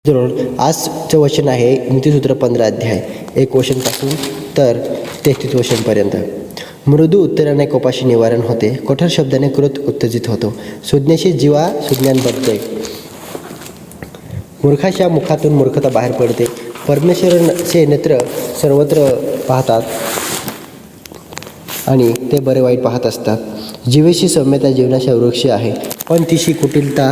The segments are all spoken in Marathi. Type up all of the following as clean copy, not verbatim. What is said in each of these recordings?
आजचं वचन आहे नीतिसूत्र 15 अध्याय 1 वचनपासून तर 33 वचनपर्यंत. मृदू उत्तराने कोपाशी निवारण होते, कठोर शब्दाने क्रोध उत्तेजित होतो. सुज्ञाशी जीवा सुज्ञान बदते, मूर्खाच्या मुखातून मूर्खता बाहेर पडते. परमेश्वराचे नेत्र सर्वत्र पाहतात आणि ते बरे वाईट पाहत असतात. जीवेशी सौम्यता जीवनाचा वृक्ष आहे, पण तिशी कुटिलता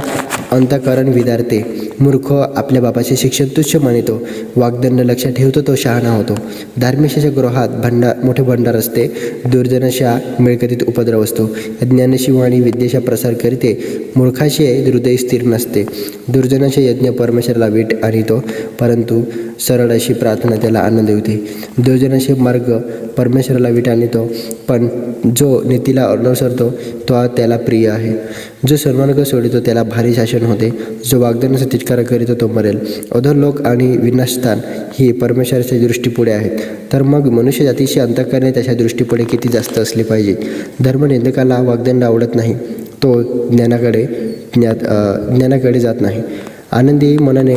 अंतःकरण विदारते. मूर्ख आपल्या बापाचे शिक्षण तुच्छ मानितो, वाग्दंड लक्षात ठेवतो तो शहाणा होतो. धार्मिकाच्या गृहात मोठे भंडार असते, दुर्जनाच्या मिळकतीत उपद्रव असतो. ज्ञानाची वाणी विद्येचा प्रसार करीते, मूर्खाचे हृदय स्थिर नसते. दुर्जनाचे यज्ञ परमेश्वराला वीट आणितो, परंतु सरळ अशी प्रार्थना त्याला आनंद देते. दुर्जनाचे मार्ग परमेश्वराला वीट आणितो, पण जो नीतीला अनुसरतो तो त्याला प्रिय आहे. जो सन्मार्ग सोडितो त्याला भारी शासन होते, जो वाग्दानाचा तिटकारा करीतो तो मरेल. अधोलोक आणि विनाशस्थान ही परमेश्वराच्या दृष्टीपुढे आहेत, तर मग मनुष्य जातीची अंतःकरणे त्याच्या दृष्टीपुढे किती जास्त असली पाहिजे. धर्मनिंदकाला वाग्दंड आवडत नाही, तो ज्ञानाकडे जात नाही. आनंदी मनाने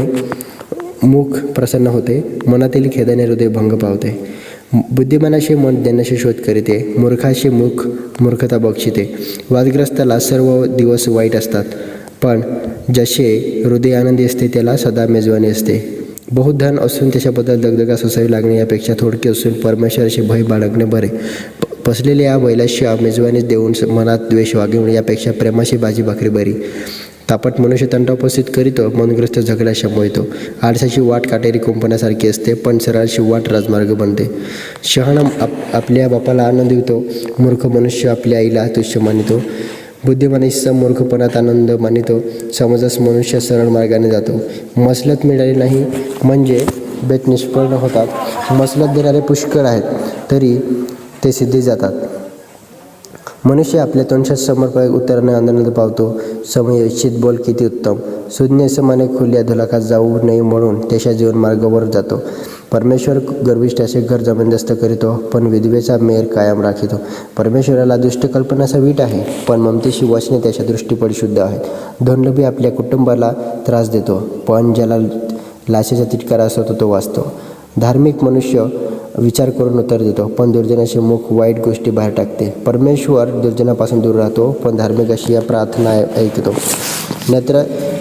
मुख प्रसन्न होते, मनातील खेदाने हृदय भंग पावते. बुद्धिमानाचे मन ज्ञानाचे शोध करीते, मूर्खाचे मुख मूर्खता बक्षिते. वादग्रस्ताला सर्व दिवस वाईट असतात, पण जसे हृदय आनंदी असते त्याला सदा मेजवानी असते. बहुत धन असून त्याच्याबद्दल दगदगा सोसावी लागणे यापेक्षा थोडके असून परमेश्वराचे भय बाळगणे बरे. फसलेल्या बैलाशी मेजवानी देऊन मनात द्वेष वागवणे यापेक्षा प्रेमाची भाजी भाकरी बरी. तापट मनुष्य तंटा उपस्थित करीतो, मनग्रस्त झगडा शमवतो. आळसाची वाट काटेरी कुंपणासारखी असते, पण सरळची वाट राजमार्ग बनते. शहाणा आपल्या बापाला आनंद देतो, मूर्ख मनुष्य आपल्या आईला तुच्छ मानितो. बुद्धिमानाचा मूर्खपणात आनंद मानितो, समजस मनुष्य सरळ मार्गाने जातो. मसलत मिळाली नाही म्हणजे बेत निष्फळ होतात. मसलत देणारे पुष्कळ आहेत, तरी ते सिद्धी जातात. मनुष्य आपल्या तोंडात समर्पक उत्तराने आनंद पावतो. समयोचित बोल किती उत्तम. सुज्ञ समाने खुल्या धुलाकात जाऊ नये म्हणून त्याच्या जीवन मार्गावर जातो. परमेश्वर गर्विष्ठाचे घर जबरदस्त करीतो, पण विधवेचा मेर कायम राखितो. परमेश्वराला दुष्ट कल्पनाचा वीट आहे, पण ममतेची वचने त्याच्या दृष्टीपडी शुद्ध आहेत. धनलोभी आपल्या कुटुंबाला त्रास देतो, पण ज्याला लाशेचा तिटकारा असतो तो वाचतो. धार्मिक मनुष्य विचार करून उत्तर देतो, पण दुर्जनाचे मुख वाईट गोष्टी बाहेर टाकते. परमेश्वर दुर्जनापासून दूर राहतो, पण धार्मिकाशी या प्रार्थना ऐकतो.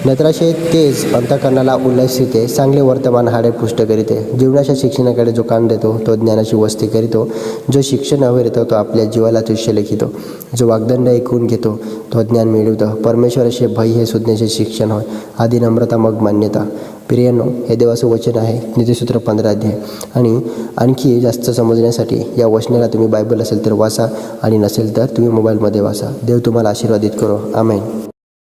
नेत्राचे तेज अंतःकरणाला उल्लसिते, चांगले वर्तमान हाडे पुष्ट करीते. जीवनाच्या शिक्षणाकडे जो कान देतो तो ज्ञानाची वस्ती करीतो. जो शिक्षण अविरतो तो आपल्या जीवाला तुच्छ लेखितो. जो वाग्दंड ऐकून घेतो तो ज्ञान मिळवतो. परमेश्वराचे भय हे सुज्ञाचे शिक्षण होय, आधी नम्रता मग मान्यता. प्रियांनो, हे देवाचं वचन आहे नीतिसूत्र 15 अध्याय. आणि आणखी जास्त समजण्यासाठी या वचनाला तुम्ही बायबल असेल तर वाचा, आणि नसेल तर तुम्ही मोबाईलमध्ये वाचा. देव तुम्हाला आशीर्वादित करो. आमेन.